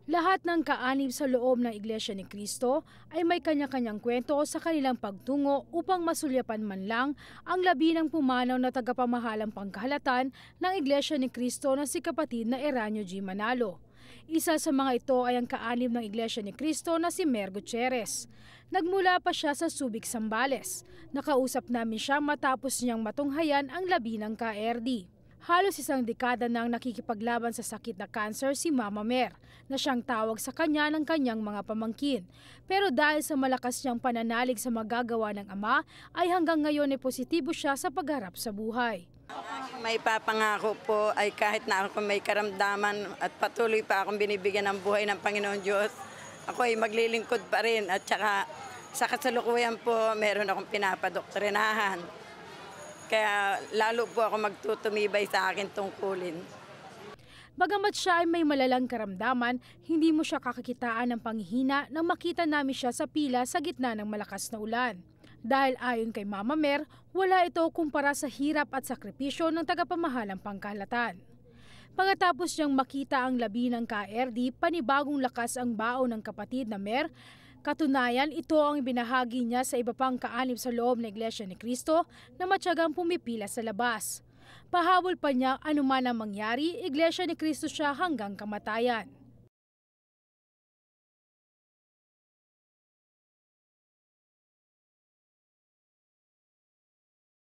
Lahat ng kaanib sa loob ng Iglesia ni Cristo ay may kanya-kanyang kwento sa kanilang pagtungo upang masulyapan man lang ang labi ng pumanaw na tagapamahalang pangkahalatan ng Iglesia ni Cristo na si kapatid na Eranio G. Manalo. Isa sa mga ito ay ang kaanib ng Iglesia ni Cristo na si Mer Gutierrez. Nagmula pa siya sa Subic, Zambales. Nakausap namin siya matapos niyang matunghayan ang labi ng KRD. Halos isang dekada nang nakikipaglaban sa sakit na cancer si Mama Mer, na siyang tawag sa kanya ng kanyang mga pamangkin. Pero dahil sa malakas niyang pananalig sa magagawa ng ama, ay hanggang ngayon ay positibo siya sa pagharap sa buhay. May papangako po ay kahit na ako may karamdaman at patuloy pa akong binibigyan ng buhay ng Panginoon Diyos, ako ay maglilingkod pa rin at saka sa kasalukuyan po meron akong pinapadoktrinahan. Kaya lalo po ako magtutumibay sa akin tungkulin. Bagamat siya ay may malalang karamdaman, hindi mo siya kakakitaan ng panghihina nang makita namin siya sa pila sa gitna ng malakas na ulan. Dahil ayon kay Mama Mer, wala ito kumpara sa hirap at sakripisyo ng tagapamahalang pangkahalatan. Pagkatapos niyang makita ang labi ng KRD, panibagong lakas ang baon ng kapatid na Mer. Katunayan, ito ang binahagi niya sa iba pang kaanib sa loob ng Iglesia ni Cristo na matyagang pumipila sa labas. Pahabol pa niya anuman ang mangyari, Iglesia ni Cristo siya hanggang kamatayan.